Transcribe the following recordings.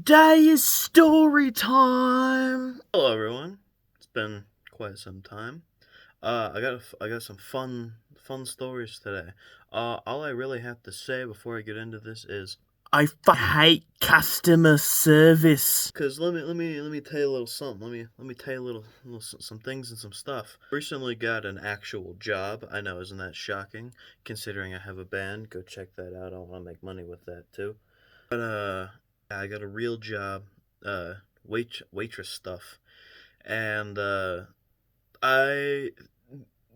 Today is story time. Hello, everyone. It's been quite some time. I got some fun stories today. All I really have to say before I get into this is I hate customer service. Cause let me tell you a little something. Let me tell you some things and some stuff. Recently got an actual job. I know, isn't that shocking? Considering I have a band, go check that out. I want to make money with that too. But I got a real job, waitress stuff, and I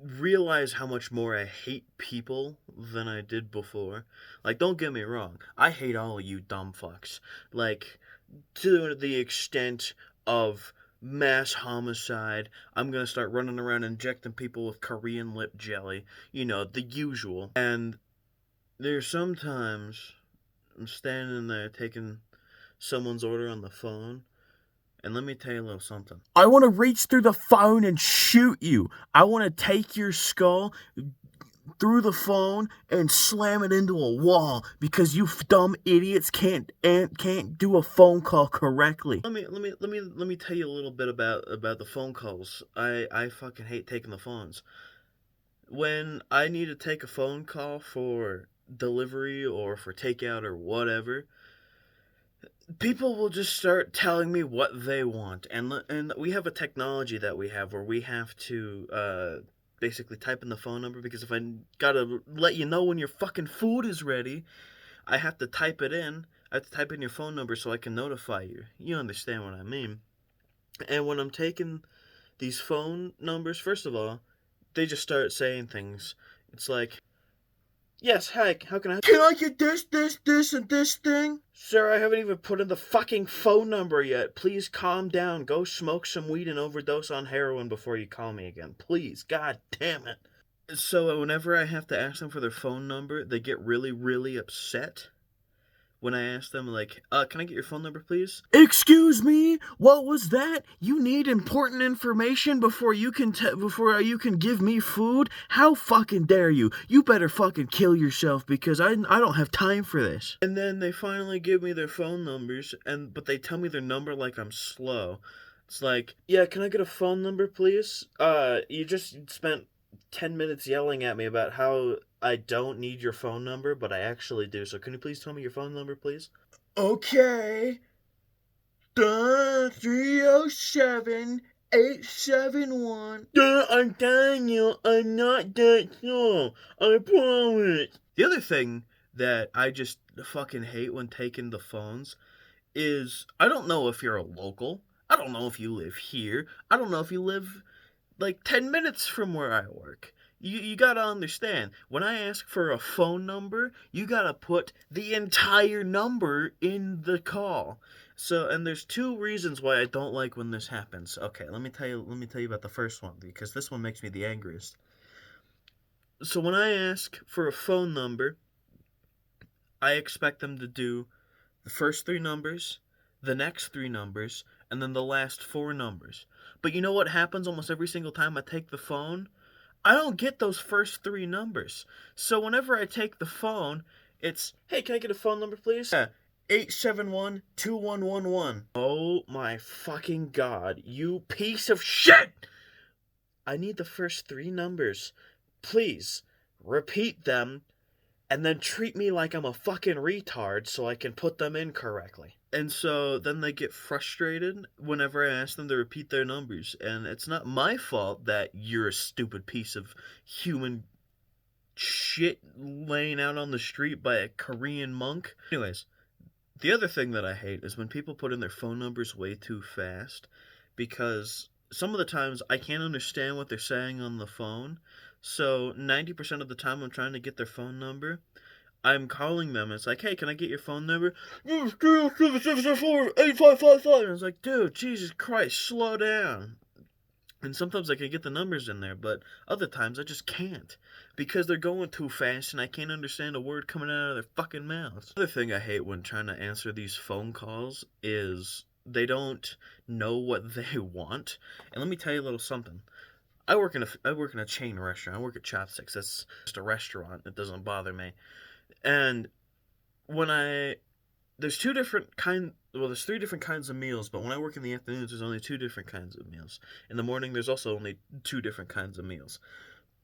realize how much more I hate people than I did before. Like, don't get me wrong, I hate all of you dumb fucks. Like, to the extent of mass homicide. I'm gonna start running around injecting people with Korean lip jelly. You know, the usual. And there's sometimes I'm standing there taking someone's order on the phone, and let me tell you a little something. I want to reach through the phone and shoot you. I want to take your skull through the phone and slam it into a wall because you dumb idiots can't do a phone call correctly. Let me tell you a little bit about the phone calls. I fucking hate taking the phones. When I need to take a phone call for delivery or for takeout or whatever, people will just start telling me what they want, and we have a technology that we have where we have to basically type in the phone number, because if I gotta let you know when your fucking food is ready, I have to type it in. I have to type in your phone number so I can notify you. You understand what I mean? And when I'm taking these phone numbers, first of all, they just start saying things. It's like, yes, hi, how can I... Can I get this, and this thing? Sir, I haven't even put in the fucking phone number yet. Please calm down. Go smoke some weed and overdose on heroin before you call me again. Please, god damn it. So whenever I have to ask them for their phone number, they get really, really upset. When I ask them, like, can I get your phone number, please? Excuse me? What was that? You need important information before you can give me food? How fucking dare you? You better fucking kill yourself, because I don't have time for this. And then they finally give me their phone numbers, but they tell me their number like I'm slow. It's like, yeah, can I get a phone number, please? You just spent 10 minutes yelling at me about how I don't need your phone number, but I actually do. So can you please tell me your phone number, please? Okay. 307-871. I'm telling you, I'm not that slow. I promise. The other thing that I just fucking hate when taking the phones is, I don't know if you're a local. I don't know if you live here. I don't know if you live like 10 minutes from where I work. You gotta understand, when I ask for a phone number, you gotta put the entire number in the call. So, and there's two reasons why I don't like when this happens. Okay, let me tell you about the first one, because this one makes me the angriest. So when I ask for a phone number, I expect them to do the first three numbers, the next three numbers, and then the last four numbers. But you know what happens almost every single time I take the phone? I don't get those first three numbers. So whenever I take the phone, it's, hey, can I get a phone number, please? Yeah, 871-2111. Oh my fucking god, you piece of shit! I need the first three numbers. Please, repeat them, and then treat me like I'm a fucking retard so I can put them in correctly. And so then they get frustrated whenever I ask them to repeat their numbers. And it's not my fault that you're a stupid piece of human shit laying out on the street by a Korean monk. Anyways, the other thing that I hate is when people put in their phone numbers way too fast, because some of the times I can't understand what they're saying on the phone. So 90% of the time I'm trying to get their phone number, I'm calling them. It's like, hey, can I get your phone number? 8555. And it's like, dude, Jesus Christ, slow down. And sometimes I can get the numbers in there, but other times I just can't, because they're going too fast and I can't understand a word coming out of their fucking mouths. Another thing I hate when trying to answer these phone calls is they don't know what they want. And let me tell you a little something. I work in a chain restaurant. I work at Chopsticks. That's just a restaurant. It doesn't bother me. And when I there's three different kinds of meals, but when I work in the afternoons, there's only two different kinds of meals. In the morning, there's also only two different kinds of meals.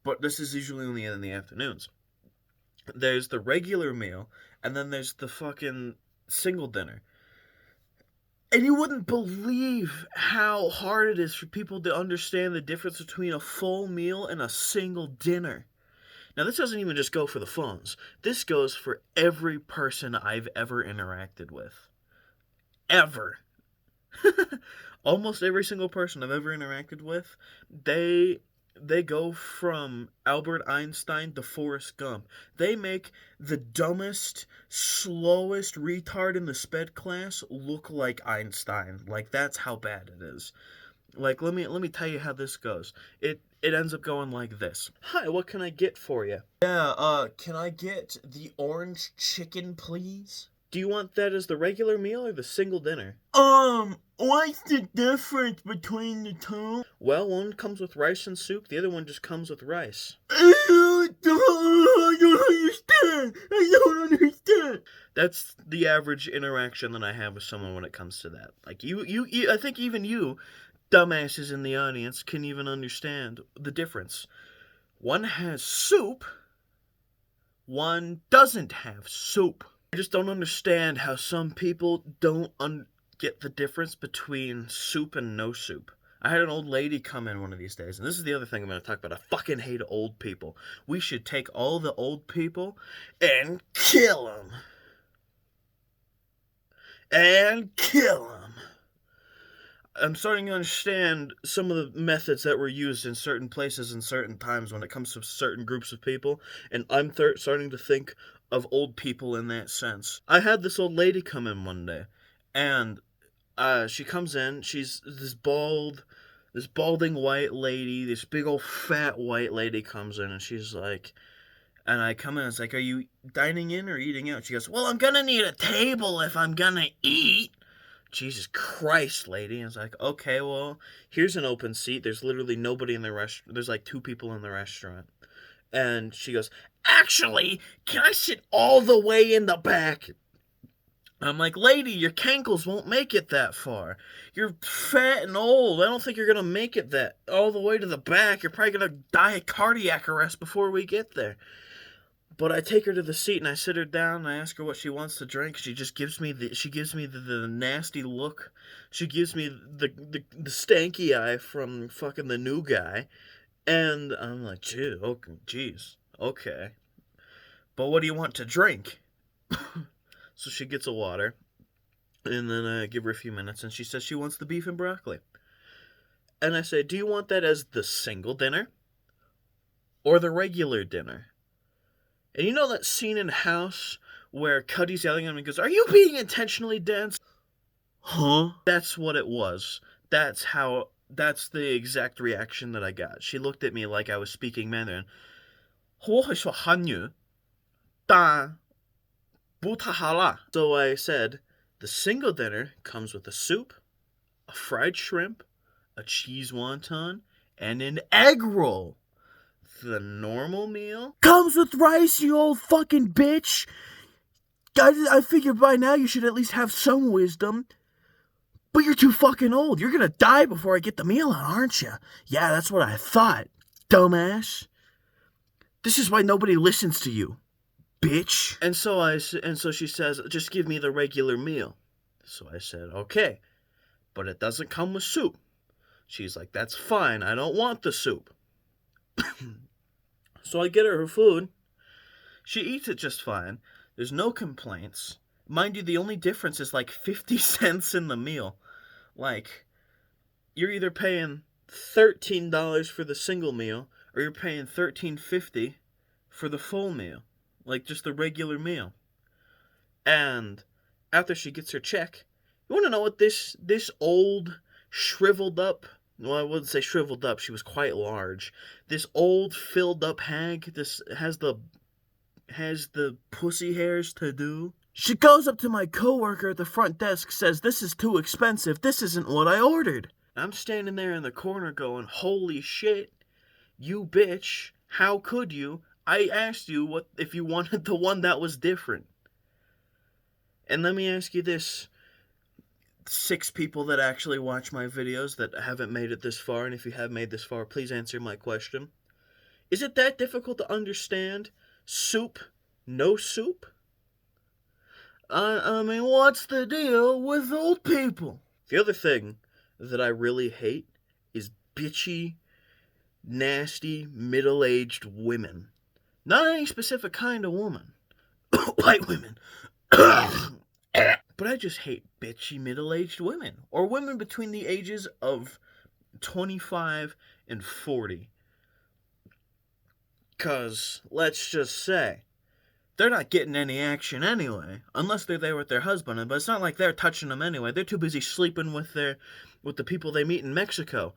But this is usually only in the afternoons. There's the regular meal, and then there's the fucking single dinner. And you wouldn't believe how hard it is for people to understand the difference between a full meal and a single dinner. Now, this doesn't even just go for the phones. This goes for every person I've ever interacted with. Ever. Almost every single person I've ever interacted with, they go from Albert Einstein to Forrest Gump. They make the dumbest, slowest retard in the sped class look like Einstein. Like, that's how bad it is. Like, let me tell you how this goes. It ends up going like this. Hi, what can I get for you? Yeah, can I get the orange chicken, please? Do you want that as the regular meal or the single dinner? What's the difference between the two? Well, one comes with rice and soup, the other one just comes with rice. I don't understand. That's the average interaction that I have with someone when it comes to that. Like, you I think even you, dumbasses in the audience, can even understand the difference. One has soup, one doesn't have soup. I just don't understand how some people don't get the difference between soup and no soup. I had an old lady come in one of these days, and this is the other thing I'm going to talk about. I fucking hate old people. We should take all the old people and kill them. And kill them. I'm starting to understand some of the methods that were used in certain places and certain times when it comes to certain groups of people, and I'm starting to think of old people in that sense. I had this old lady come in one day, and she comes in, she's this balding white lady, this big old fat white lady comes in, and she's like, and I come in, and it's like, are you dining in or eating out? She goes, well, I'm gonna need a table if I'm gonna eat. Jesus Christ, lady. And it's like, okay, well, here's an open seat. There's literally nobody in the restaurant. There's like two people in the restaurant. And she goes, actually, can I sit all the way in the back? I'm like, lady, your cankles won't make it that far. You're fat and old. I don't think you're going to make it that all the way to the back. You're probably going to die of cardiac arrest before we get there. But I take her to the seat and I sit her down and I ask her what she wants to drink. She just gives me the nasty look. She gives me the stanky eye from fucking the new guy. And I'm like, geez, okay. But what do you want to drink? So she gets a water. And then I give her a few minutes and she says she wants the beef and broccoli. And I say, do you want that as the single dinner? Or the regular dinner? And you know that scene in House where Cuddy's yelling at him and goes, are you being intentionally dense? Huh? That's what it was. That's the exact reaction that I got. She looked at me like I was speaking Mandarin. 我会说汉语，但不太好啦. So I said, the single dinner comes with a soup, a fried shrimp, a cheese wonton, and an egg roll. The normal meal comes with rice, you old fucking bitch. I figure by now you should at least have some wisdom. But you're too fucking old. You're gonna die before I get the meal out, aren't you? Yeah, that's what I thought, dumbass. This is why nobody listens to you, bitch. And so she says, just give me the regular meal. So I said, okay, but it doesn't come with soup. She's like, that's fine. I don't want the soup. So I get her food. She eats it just fine. There's no complaints. Mind you, the only difference is like 50 cents in the meal. Like, you're either paying $13 for the single meal, or you're paying $13.50 for the full meal. Like, just the regular meal. And after she gets her check, you want to know what this old, shriveled up... Well, I wouldn't say shriveled up. She was quite large. This old, filled up hag. This has the pussy hairs to do. She goes up to my coworker at the front desk, says, this is too expensive. This isn't what I ordered. I'm standing there in the corner going, holy shit, you bitch. How could you? I asked you if you wanted the one that was different. And let me ask you this, 6 people that actually watch my videos that haven't made it this far, and if you have made this far, please answer my question. Is it that difficult to understand soup, no soup? I mean, what's the deal with old people? The other thing that I really hate is bitchy, nasty, middle-aged women. Not any specific kind of woman. White women. But I just hate bitchy middle-aged women. Or women between the ages of 25 and 40. 'Cause, let's just say, they're not getting any action anyway. Unless they're there with their husband. But it's not like they're touching them anyway. They're too busy sleeping with the people they meet in Mexico.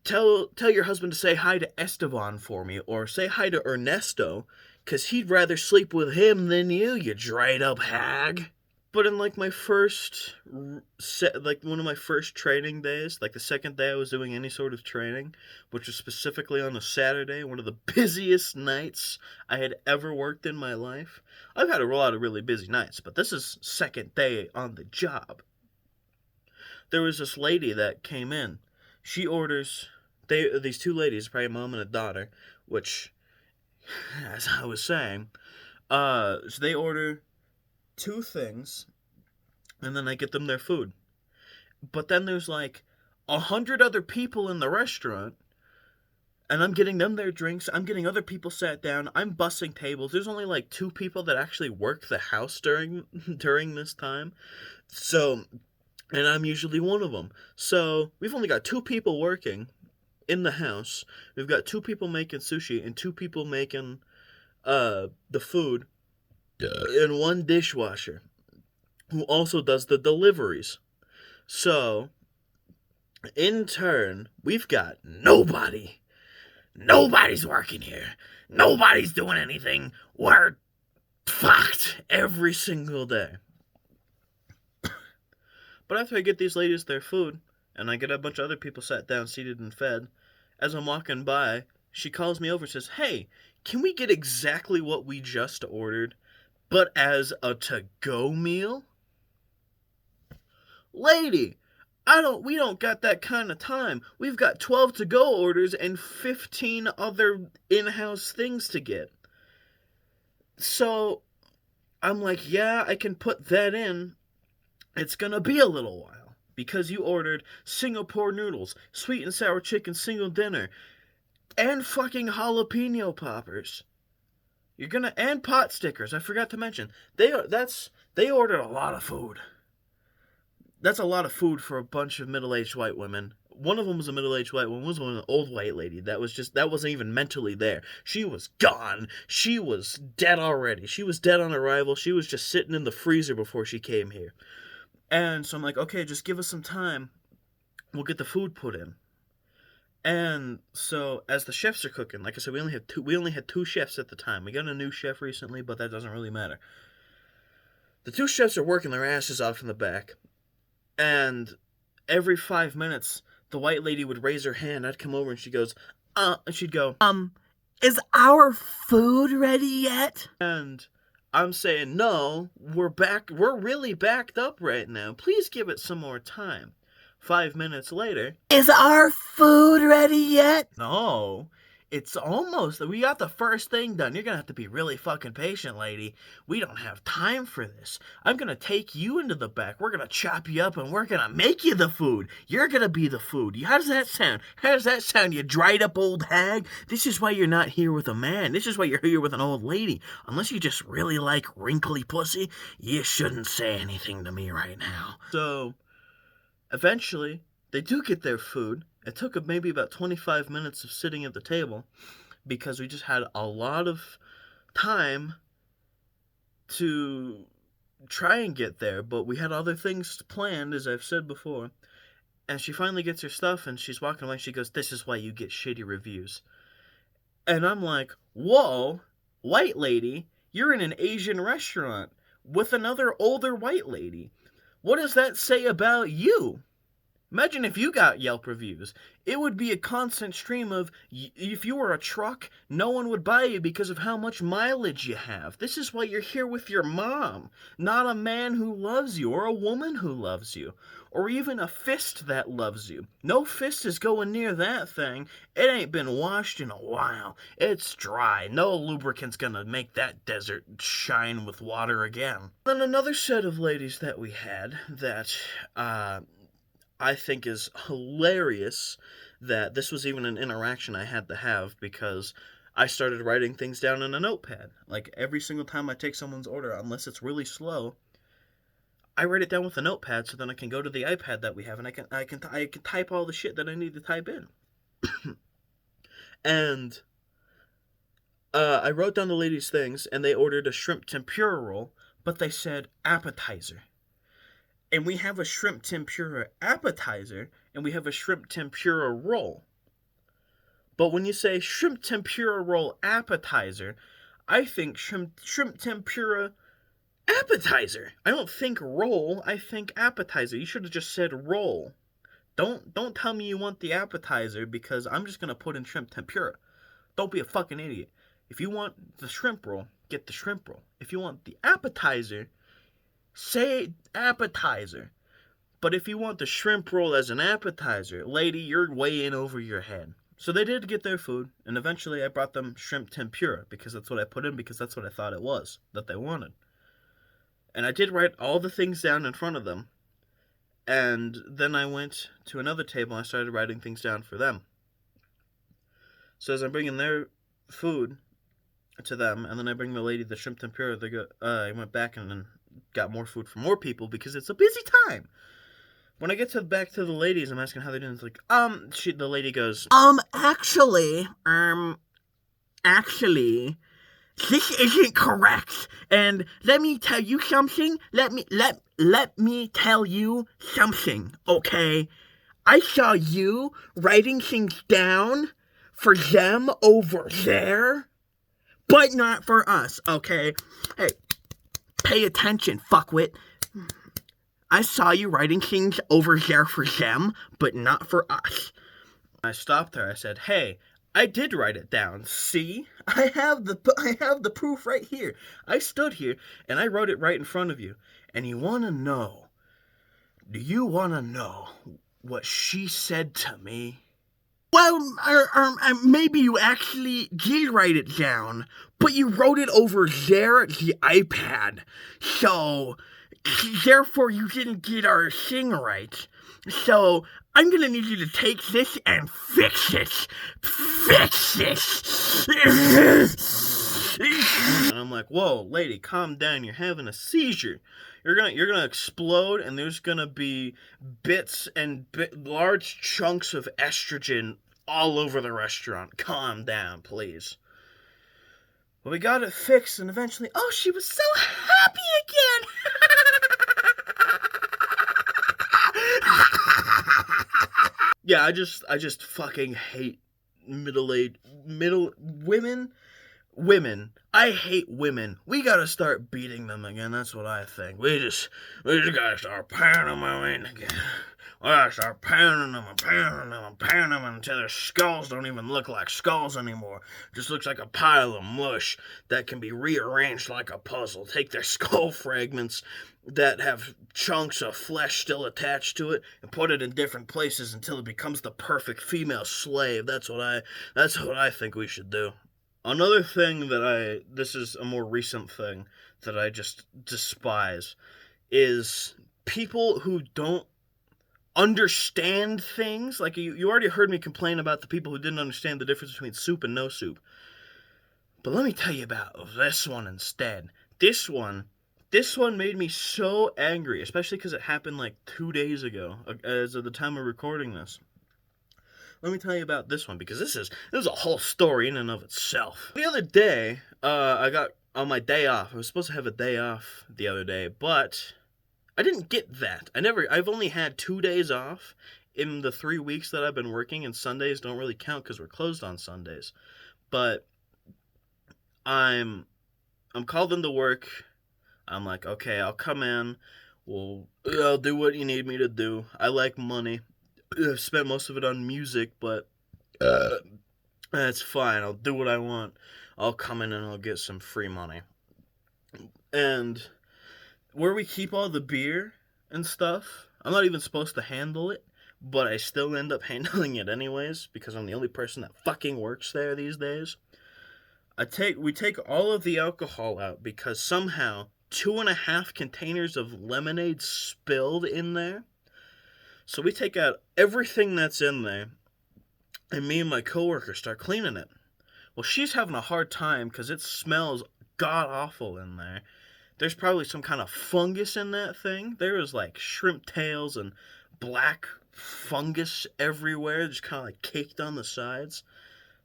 Tell your husband to say hi to Esteban for me. Or say hi to Ernesto. 'Cause he'd rather sleep with him than you dried up hag. But in, like, my first, one of my first training days, like, the second day I was doing any sort of training, which was specifically on a Saturday, one of the busiest nights I had ever worked in my life. I've had a lot of really busy nights, but this is second day on the job. There was this lady that came in. She orders, these 2 ladies, probably a mom and a daughter, which, as I was saying, so they order 2 things, and then I get them their food. But then there's like 100 other people in the restaurant, and I'm getting them their drinks. I'm getting other people sat down. I'm bussing tables. There's only like 2 people that actually work the house during this time. So, and I'm usually one of them. So we've only got 2 people working in the house. We've got 2 people making sushi and 2 people making the food. And 1 dishwasher who also does the deliveries. So, in turn, we've got nobody. Nobody's working here. Nobody's doing anything. We're fucked every single day. But after I get these ladies their food, and I get a bunch of other people sat down, seated, and fed, as I'm walking by, she calls me over and says, "Hey, can we get exactly what we just ordered, but as a to-go meal?" Lady, we don't got that kind of time. We've got 12 to-go orders and 15 other in-house things to get. So, I'm like, yeah, I can put that in. It's gonna be a little while. Because you ordered Singapore noodles, sweet and sour chicken single dinner, and fucking jalapeno poppers. And pot stickers, I forgot to mention. They ordered a lot of food. That's a lot of food for a bunch of middle-aged white women. One of them was a middle-aged white woman. One was an old white lady that wasn't even mentally there. She was gone. She was dead already. She was dead on arrival. She was just sitting in the freezer before she came here. And so I'm like, okay, just give us some time. We'll get the food put in. And so as the chefs are cooking, like I said, we only had 2 chefs at the time. We got a new chef recently, but that doesn't really matter. The 2 chefs are working their asses off in the back. And every 5 minutes, the white lady would raise her hand. I'd come over and she'd go, is our food ready yet? And I'm saying, no, we're really backed up right now. Please give it some more time. 5 minutes later, is our food ready yet? No, it's almost. We got the first thing done. You're gonna have to be really fucking patient, lady. We don't have time for this. I'm gonna take you into the back. We're gonna chop you up and we're gonna make you the food. You're gonna be the food. How does that sound? How does that sound, you dried up old hag? This is why you're not here with a man. This is why you're here with an old lady. Unless you just really like wrinkly pussy, you shouldn't say anything to me right now. So, eventually, they do get their food. It took maybe about 25 minutes of sitting at the table because we just had a lot of time to try and get there, but we had other things planned, as I've said before. And she finally gets her stuff, and she's walking away, and she goes, "This is why you get shitty reviews." And I'm like, whoa, white lady, you're in an Asian restaurant with another older white lady. What does that say about you? Imagine if you got Yelp reviews. It would be a constant stream of, if you were a truck, no one would buy you because of how much mileage you have. This is why you're here with your mom, not a man who loves you, or a woman who loves you, or even a fist that loves you. No fist is going near that thing. It ain't been washed in a while. It's dry. No lubricant's gonna make that desert shine with water again. Then another set of ladies that we had that, I think is hilarious, that this was even an interaction I had to have, because I started writing things down in a notepad. Like, every single time I take someone's order, unless it's really slow, I write it down with a notepad, so then I can go to the iPad that we have, and I can type all the shit that I need to type in. And I wrote down the ladies' things, and they ordered a shrimp tempura roll, but they said appetizer. And we have a shrimp tempura appetizer, and we have a shrimp tempura roll. But when you say shrimp tempura roll appetizer, I think shrimp tempura appetizer. I don't think roll, I think appetizer. You should have just said roll. Don't tell me you want the appetizer, because I'm just going to put in shrimp tempura. Don't be a fucking idiot. If you want the shrimp roll, get the shrimp roll. If you want the appetizer, say appetizer. But if you want the shrimp roll as an appetizer, lady, you're way in over your head. So they did get their food, and eventually I brought them shrimp tempura, because that's what I put in, because that's what I thought it was, that they wanted. And I did write all the things down in front of them, and then I went to another table and I started writing things down for them. So as I'm bringing their food to them, and then I bring the lady the shrimp tempura, I went back and then got more food for more people, because it's a busy time. When I get back to the ladies, I'm asking how they're doing. It's like, the lady goes, actually, this isn't correct. And let me tell you something. Let me tell you something, okay? I saw you writing things down for them over there, but not for us, okay? Hey, pay attention, fuckwit. I saw you writing things over there for them, but not for us. I stopped her. I said, hey, I did write it down. See? I have the proof right here. I stood here, and I wrote it right in front of you. And you want to know, do you want to know what she said to me? Well, maybe you actually did write it down, but you wrote it over there at the iPad. So, therefore, you didn't get our thing right. So, I'm gonna need you to take this and fix it. Fix it! And I'm like, whoa, lady, calm down. You're having a seizure. You're gonna explode, and there's gonna be bits and large chunks of estrogen all over the restaurant. Calm down, please. Well, we got it fixed, and eventually, she was so happy again. Yeah, I just fucking hate middle-aged women. Women. I hate women. We gotta start beating them again. That's what I think. We just gotta start pounding them in again. We gotta start pounding them until their skulls don't even look like skulls anymore. Just looks like a pile of mush that can be rearranged like a puzzle. Take their skull fragments that have chunks of flesh still attached to it and put it in different places until it becomes the perfect female slave. That's what I think we should do. Another thing this is a more recent thing that I just despise, is people who don't understand things. Like, you already heard me complain about the people who didn't understand the difference between soup and no soup. But let me tell you about this one instead. This one made me so angry, especially because it happened like 2 days ago, as of the time of recording this. Let me tell you about this one, because this is a whole story in and of itself. The other day, I got on my day off. I was supposed to have a day off the other day, but I didn't get that. I've only had 2 days off in the 3 weeks that I've been working, and Sundays don't really count because we're closed on Sundays. But I'm called into work. I'm like, okay, I'll come in. I'll do what you need me to do. I like money. I've spent most of it on music, but that's fine. I'll do what I want. I'll come in and I'll get some free money. And where we keep all the beer and stuff, I'm not even supposed to handle it, but I still end up handling it anyways because I'm the only person that fucking works there these days. We take all of the alcohol out because somehow 2.5 containers of lemonade spilled in there. So we take out everything that's in there, and me and my coworker start cleaning it. Well, she's having a hard time because it smells god awful in there. There's probably some kind of fungus in that thing. There is like shrimp tails and black fungus everywhere, just kind of like caked on the sides.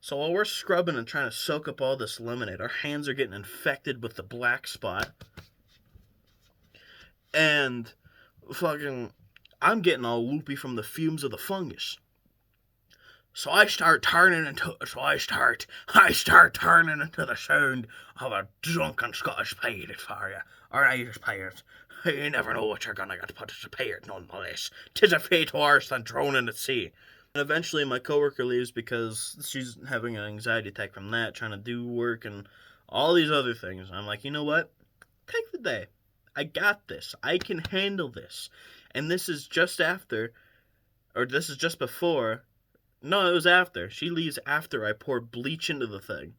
So while we're scrubbing and trying to soak up all this lemonade, our hands are getting infected with the black spot. And fucking, I'm getting all loopy from the fumes of the fungus. So I start turning into the sound of a drunken Scottish pirate for you, or Irish pirate. You never know what you're gonna get, but it's a pirate nonetheless. 'Tis a fate worse than drowning at sea. And eventually my coworker leaves because she's having an anxiety attack from that, trying to do work and all these other things. I'm like, you know what? Take the day. I got this. I can handle this. And this is just after, or this is just before. No, it was after. She leaves after I poured bleach into the thing.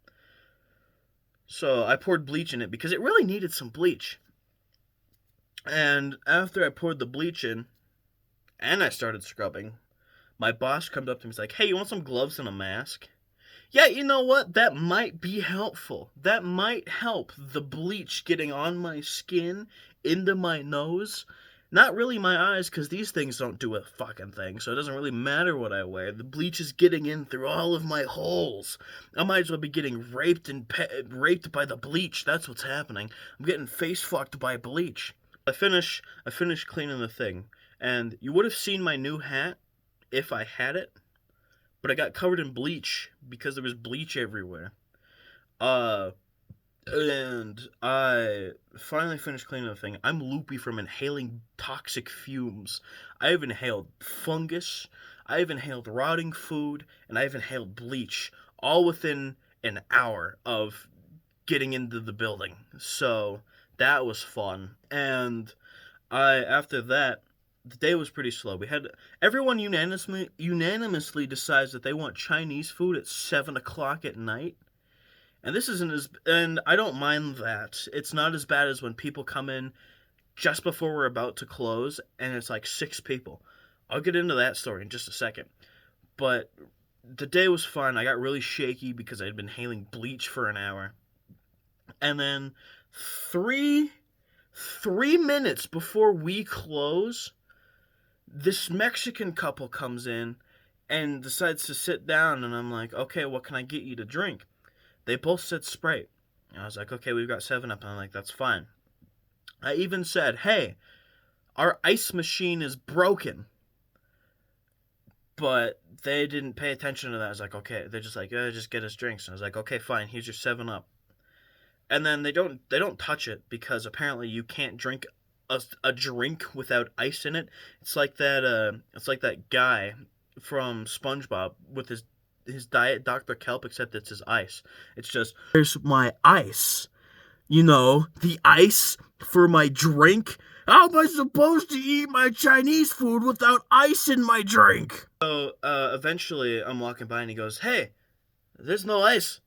So I poured bleach in it because it really needed some bleach. And after I poured the bleach in, and I started scrubbing, my boss comes up to me and is like, hey, you want some gloves and a mask? Yeah, you know what? That might be helpful. That might help the bleach getting on my skin, into my nose. Not really my eyes, because these things don't do a fucking thing, so it doesn't really matter what I wear. The bleach is getting in through all of my holes. I might as well be getting raped by the bleach. That's what's happening. I'm getting face fucked by bleach. I finish cleaning the thing, and you would have seen my new hat if I had it, but I got covered in bleach because there was bleach everywhere. And I finally finished cleaning the thing. I'm loopy from inhaling toxic fumes. I've inhaled fungus, I've inhaled rotting food, and I've inhaled bleach, all within an hour of getting into the building. So that was fun. And after that, the day was pretty slow. We had everyone unanimously decides that they want Chinese food at 7 o'clock at night. And and I don't mind that. It's not as bad as when people come in just before we're about to close and it's like 6 people. I'll get into that story in just a second. But the day was fun. I got really shaky because I'd been inhaling bleach for an hour. And then 3 minutes before we close, this Mexican couple comes in and decides to sit down, and I'm like, okay, what can I get you to drink? They both said Sprite. I was like, okay, we've got 7-Up. And I'm like, that's fine. I even said, hey, our ice machine is broken. But they didn't pay attention to that. I was like, okay. They're just like, just get us drinks. And I was like, okay, fine. Here's your 7-Up. And then they don't touch it because apparently you can't drink a drink without ice in it. It's like that guy from SpongeBob with his diet Dr. Kelp, except it's his ice. It's just, here's my ice. You know, the ice for my drink. How am I supposed to eat my Chinese food without ice in my drink? So, eventually I'm walking by and he goes, hey, there's no ice.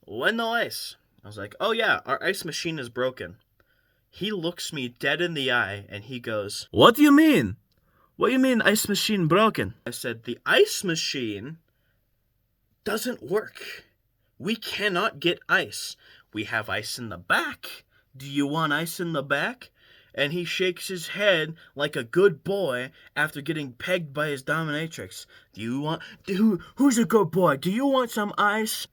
When no ice? I was like, oh yeah, our ice machine is broken. He looks me dead in the eye and he goes, what do you mean? What do you mean ice machine broken? I said, the ice machine doesn't work. We cannot get ice. We have ice in the back. Do you want ice in the back? And he shakes his head like a good boy after getting pegged by his dominatrix. Who's a good boy? Do you want some ice?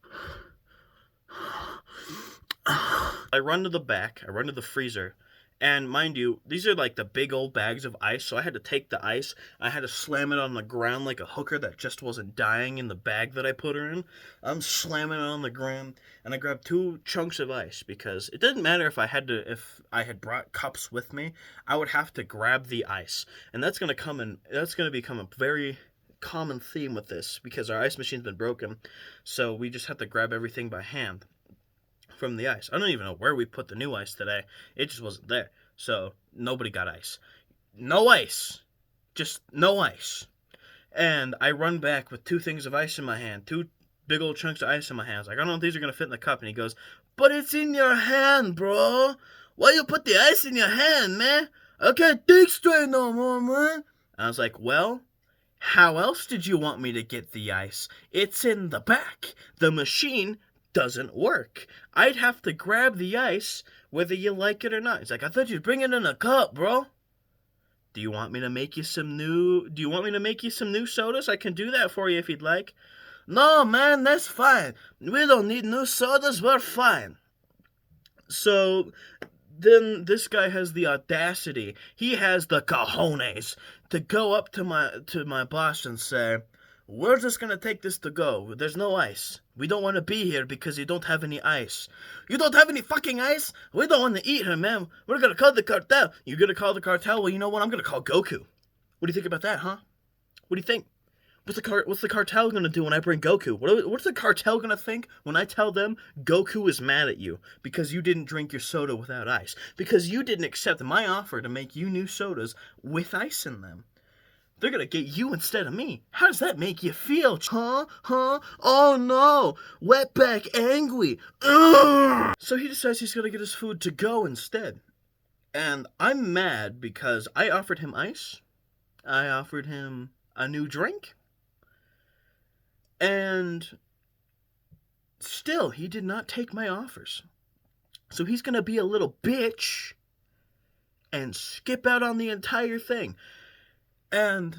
I run to the back. I run to the freezer. And mind you, these are like the big old bags of ice, so I had to take the ice, I had to slam it on the ground like a hooker that just wasn't dying in the bag that I put her in. I'm slamming it on the ground, and I grabbed 2 chunks of ice, because it didn't matter if I had brought cups with me, I would have to grab the ice. And that's gonna become a very, common theme with this because our ice machine's been broken, so we just have to grab everything by hand from the ice. I don't even know where we put the new ice today. It just wasn't there. So nobody got ice. No ice. Just no ice. And I run back with 2 things of ice in my hand. 2 big old chunks of ice in my hands. Like, I don't know if these are going to fit in the cup. And he goes, but it's in your hand, bro. Why you put the ice in your hand, man? I can't think straight no more, man. And I was like, well, how else did you want me to get the ice? It's in the back. The machine doesn't work. I'd have to grab the ice whether you like it or not. He's like, I thought you'd bring it in a cup, bro. Do you want me to make you some new sodas? I can do that for you if you'd like. No, man, that's fine. We don't need new sodas. We're fine. So then this guy has the audacity. He has the cojones to go up to my boss and say, we're just going to take this to go. There's no ice. We don't want to be here because you don't have any ice. You don't have any fucking ice? We don't want to eat here, man. We're going to call the cartel. You're going to call the cartel? Well, you know what? I'm going to call Goku. What do you think about that, huh? What do you think? What's the cartel going to do when I bring Goku? What's the cartel going to think when I tell them Goku is mad at you because you didn't drink your soda without ice? Because you didn't accept my offer to make you new sodas with ice in them. They're gonna get you instead of me. How does that make you feel? Huh? Oh no! Wetback angry! Ugh! So he decides he's gonna get his food to go instead. And I'm mad because I offered him ice. I offered him a new drink. And still, he did not take my offers. So he's gonna be a little bitch and skip out on the entire thing. And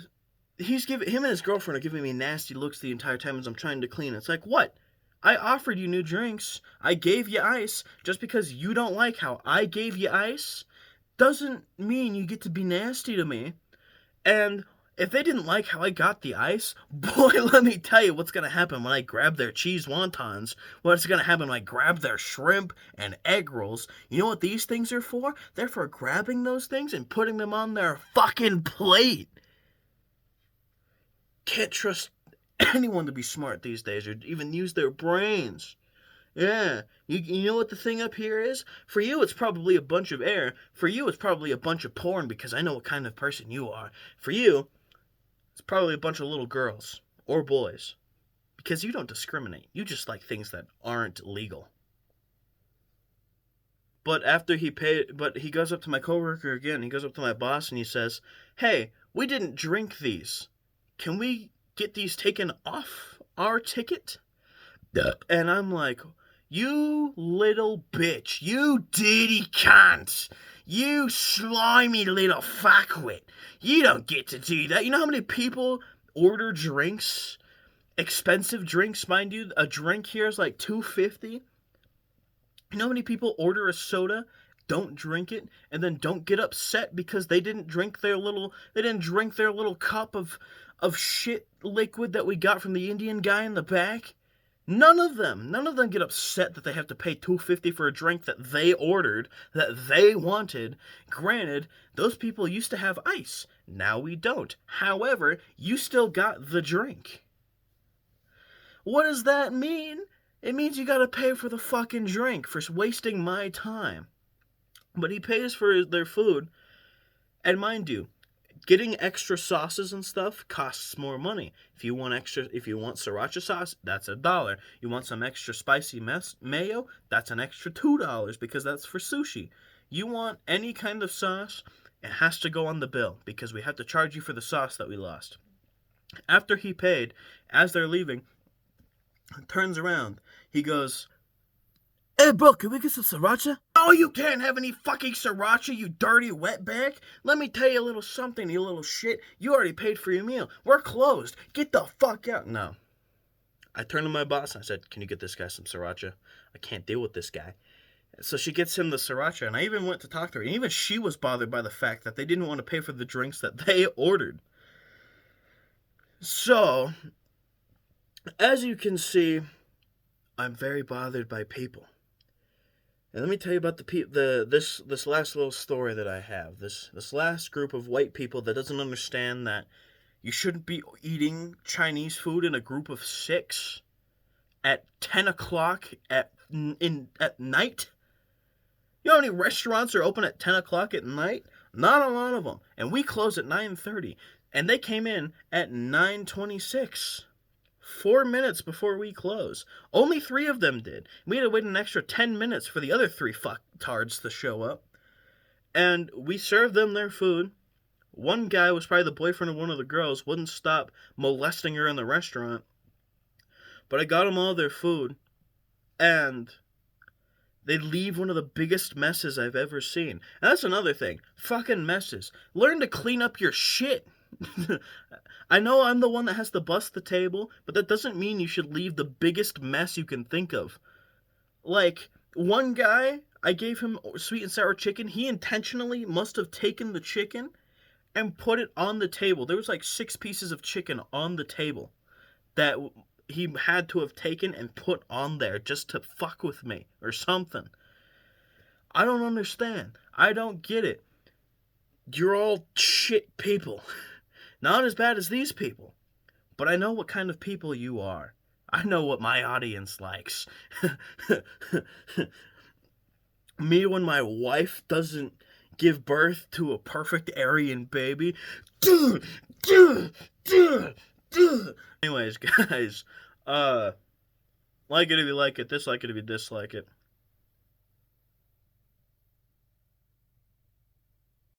him and his girlfriend are giving me nasty looks the entire time as I'm trying to clean. It's like, what? I offered you new drinks. I gave you ice. Just because you don't like how I gave you ice doesn't mean you get to be nasty to me. And if they didn't like how I got the ice, boy, let me tell you what's going to happen when I grab their cheese wontons. What's going to happen when I grab their shrimp and egg rolls. You know what these things are for? They're for grabbing those things and putting them on their fucking plate. Can't trust anyone to be smart these days or even use their brains. Yeah, you know what the thing up here is? For you, it's probably a bunch of air. For you, it's probably a bunch of porn because I know what kind of person you are. For you, it's probably a bunch of little girls or boys because you don't discriminate. You just like things that aren't legal. But after he goes up to my coworker again. He goes up to my boss and he says, hey, we didn't drink these. Can we get these taken off our ticket? And I'm like, you little bitch, you dirty cunt, you slimy little fuckwit. You don't get to do that. You know how many people order drinks? Expensive drinks, mind you. A drink here is like $2.50. You know how many people order a soda, don't drink it, and then don't get upset because they didn't drink their little cup of shit liquid that we got from the Indian guy in the back? None of them get upset that they have to pay $2.50 for a drink that they ordered, that they wanted. Granted, those people used to have ice. Now we don't. However, you still got the drink. What does that mean? It means you gotta pay for the fucking drink for wasting my time. But he pays for their food, and mind you, getting extra sauces and stuff costs more money. If you want sriracha sauce, that's $1. You want some extra spicy mayo, that's an extra $2 because that's for sushi. You want any kind of sauce, it has to go on the bill because we have to charge you for the sauce that we lost. After he paid, as they're leaving, he turns around. He goes, hey, bro, can we get some sriracha? Oh, you can't have any fucking sriracha, you dirty wetback. Let me tell you a little something, you little shit. You already paid for your meal. We're closed. Get the fuck out. No. I turned to my boss and I said, can you get this guy some sriracha? I can't deal with this guy. So she gets him the sriracha, and I even went to talk to her. And even she was bothered by the fact that they didn't want to pay for the drinks that they ordered. So, as you can see, I'm very bothered by people. And let me tell you about this last little story that I have. This last group of white people that doesn't understand that You shouldn't be eating Chinese food in a group of 6 at 10 o'clock at night. You know how many restaurants are open at 10 o'clock at night? Not a lot of them. And we close at 9:30. And they came in at 9:26. 4 minutes before we close. Only 3 of them did. We had to wait an extra 10 minutes for the other 3 fucktards to show up. And we served them their food. One guy was probably the boyfriend of one of the girls, wouldn't stop molesting her in the restaurant. But I got them all their food. And they leave one of the biggest messes I've ever seen. And that's another thing. Fucking messes. Learn to clean up your shit. I know I'm the one that has to bust the table, but that doesn't mean you should leave the biggest mess you can think of. Like, one guy, I gave him sweet and sour chicken. He intentionally must have taken the chicken and put it on the table. There was like 6 pieces of chicken on the table that he had to have taken and put on there just to fuck with me or something. I don't understand. I don't get it. You're all shit people. Not as bad as these people, but I know what kind of people you are. I know what my audience likes. Me when my wife doesn't give birth to a perfect Aryan baby. Anyways, guys, like it if you like it, dislike it if you dislike it.